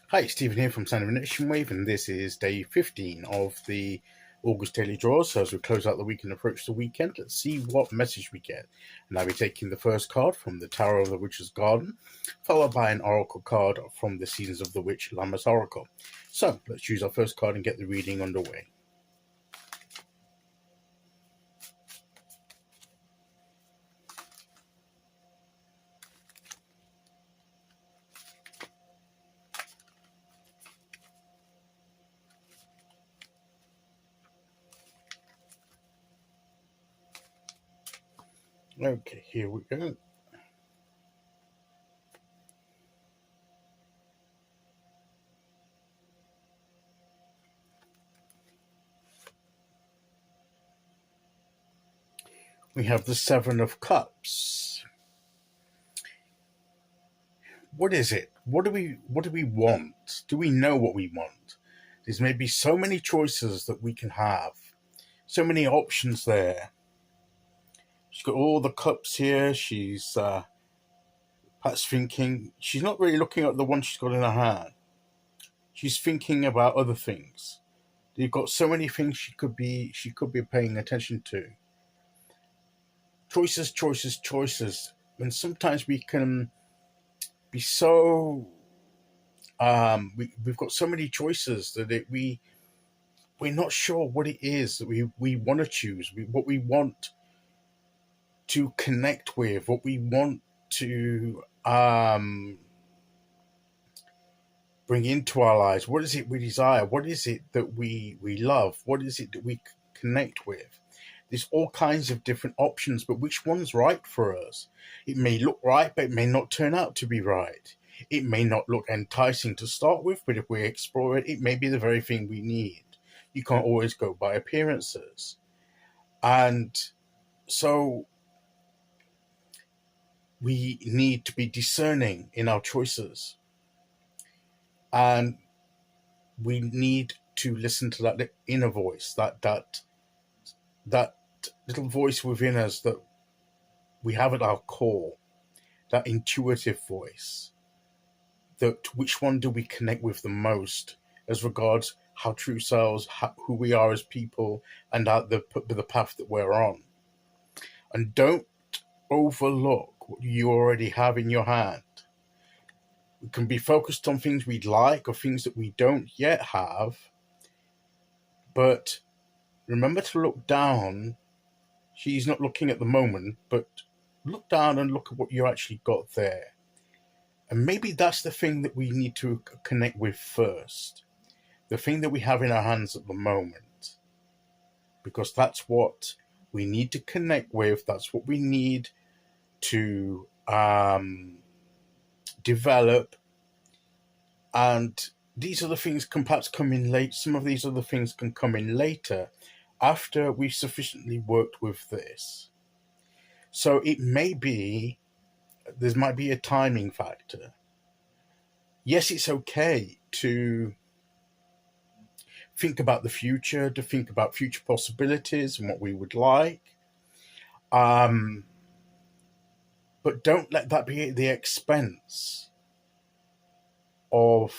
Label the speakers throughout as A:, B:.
A: Hi, Stephen here from Sound of Nation Wave, and this is day 15 of the August Daily Draws. So as we close out the week and approach the weekend, let's see what message we get. And I'll be taking the first card from the Tower of the Witch's Garden, followed by an oracle card from the Seasons of the Witch Lammas Oracle. So let's choose our first card and get the reading underway. Okay, here we go. We have the Seven of Cups. What is it? What do we want? Do we know what we want? There's maybe so many choices that we can have, so many options there. She's got all the cups here. She's perhaps thinking. She's not really looking at the one she's got in her hand. She's thinking about other things. You've got so many things she could be paying attention to. Choices, choices, choices. And sometimes we can be so we've got so many choices that we're not sure what it is that we want to choose. What we want to connect with, what we want to bring into our lives. What is it we desire? What is it that we love? What is it that we connect with? There's all kinds of different options, but which one's right for us? It may look right, but it may not turn out to be right. It may not look enticing to start with, but if we explore it, it may be the very thing we need. You can't always go by appearances. And so we need to be discerning in our choices. And we need to listen to that inner voice, that little voice within us that we have at our core, that intuitive voice. That which one do we connect with the most as regards how true selves, who we are as people, and the path that we're on. And don't overlook what you already have in your hand. We can be focused on things we'd like or things that we don't yet have, but remember to look down. She's not looking at the moment, but look down and look at what you actually got there. And maybe that's the thing that we need to connect with first. The thing that we have in our hands at the moment. Because that's what we need to connect with. That's what we need to develop. And these other things can perhaps come in late. Some of these other things can come in later after we've sufficiently worked with this. So it may be, there might be a timing factor. Yes, it's okay to think about the future, to think about future possibilities and what we would like. But don't let that be at the expense of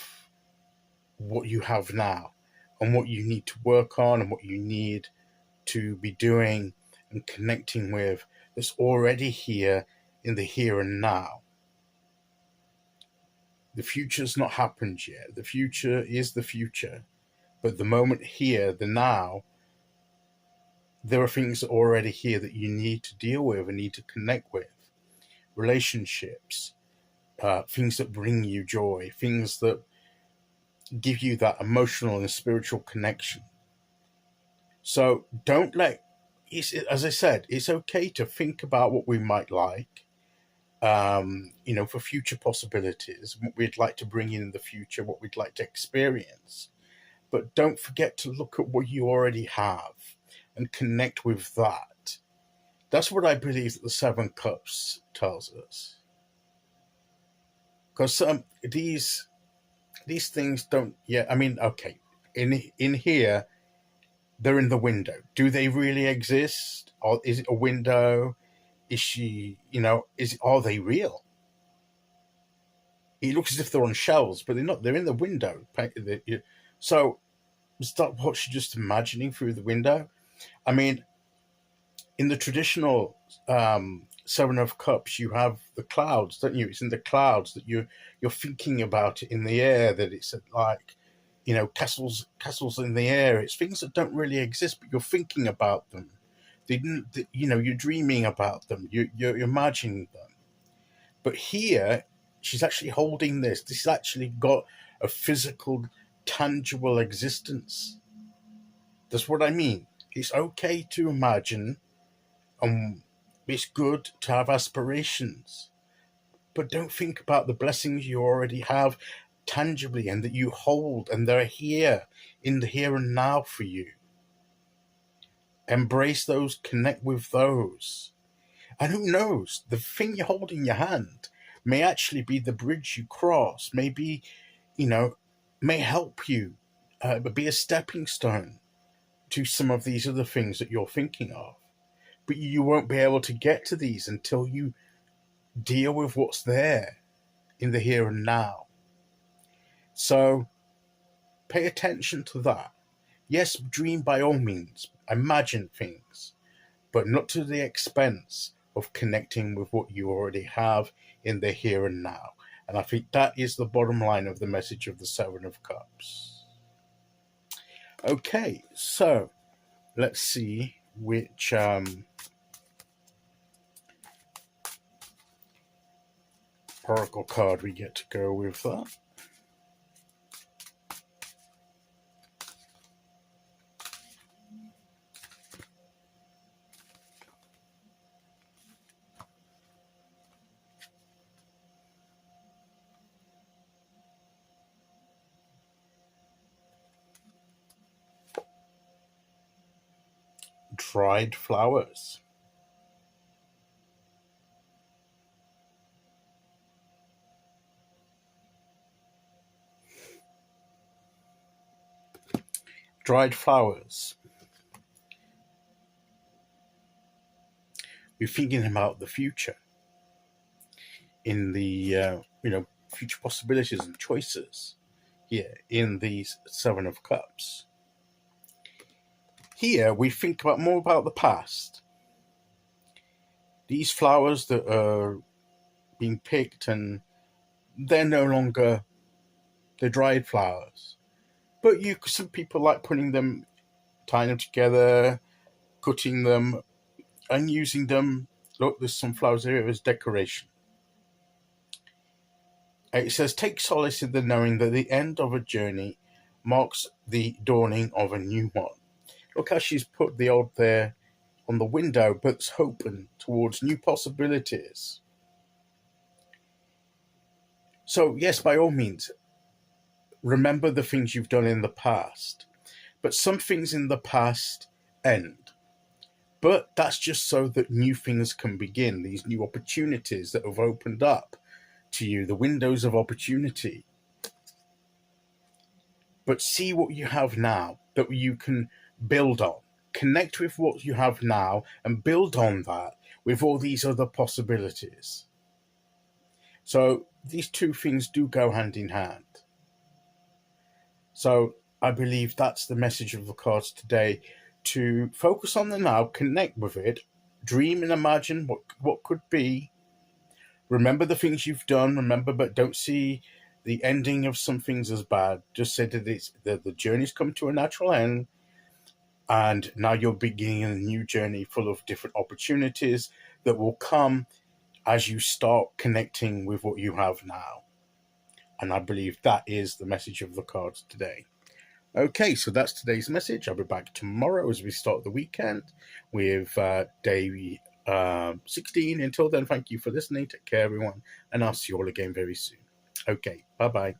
A: what you have now and what you need to work on and what you need to be doing and connecting with that's already here in the here and now. The future's not happened yet. The future is the future. But the moment here, the now, there are things already here that you need to deal with and need to connect with. Relationships, things that bring you joy, things that give you that emotional and spiritual connection. So don't let, as I said, it's okay to think about what we might like, for future possibilities, what we'd like to bring in the future, what we'd like to experience. But don't forget to look at what you already have and connect with that. That's what I believe that the Seven Cups tells us. Because these things don't yet. I mean, okay, in here, they're in the window. Do they really exist? Or is it a window? Is she? Are they real? it looks as if they're on shelves, but they're not. They're in the window. So is that what you're just imagining through the window? I mean, in the traditional Seven of Cups, you have the clouds, don't you? It's in the clouds that you're thinking about it in the air. That it's like, castles in the air. It's things that don't really exist, but you're thinking about them. You're dreaming about them. You're imagining them. But here, she's actually holding this. This has actually got a physical, tangible existence. That's what I mean. It's okay to imagine, and it's good to have aspirations, but don't think about the blessings you already have tangibly and that you hold, and they're here in the here and now for you. Embrace those, connect with those. And who knows, the thing you hold in your hand may actually be the bridge you cross, maybe, may help you, be a stepping stone to some of these other things that you're thinking of. But you won't be able to get to these until you deal with what's there in the here and now. So pay attention to that. Yes, dream by all means, imagine things, but not to the expense of connecting with what you already have in the here and now. And I think that is the bottom line of the message of the Seven of Cups. Okay, so let's see which oracle card we get to go with that. Dried flowers. Dried flowers. We're thinking about the future, in the future possibilities and choices here in these Seven of Cups. Here we think more about the past. These flowers that are being picked, and they're no longer the dried flowers. But some people like putting them, tying them together, cutting them, and using them. Look, there's some flowers here as decoration. It says, take solace in the knowing that the end of a journey marks the dawning of a new one. Look how she's put the old there on the window, but it's open towards new possibilities. So yes, by all means, remember the things you've done in the past. But some things in the past end. But that's just so that new things can begin, these new opportunities that have opened up to you, the windows of opportunity. But see what you have now that you can build on. Connect with what you have now and build on that with all these other possibilities. So these two things do go hand in hand. So I believe that's the message of the cards today, to focus on the now, connect with it, dream and imagine what could be. Remember the things you've done, but don't see the ending of some things as bad. Just say that the journey's come to a natural end, and now you're beginning a new journey full of different opportunities that will come as you start connecting with what you have now. And I believe that is the message of the cards today. Okay, so that's today's message. I'll be back tomorrow as we start the weekend with day 16. Until then, thank you for listening. Take care, everyone, and I'll see you all again very soon. Okay, bye-bye.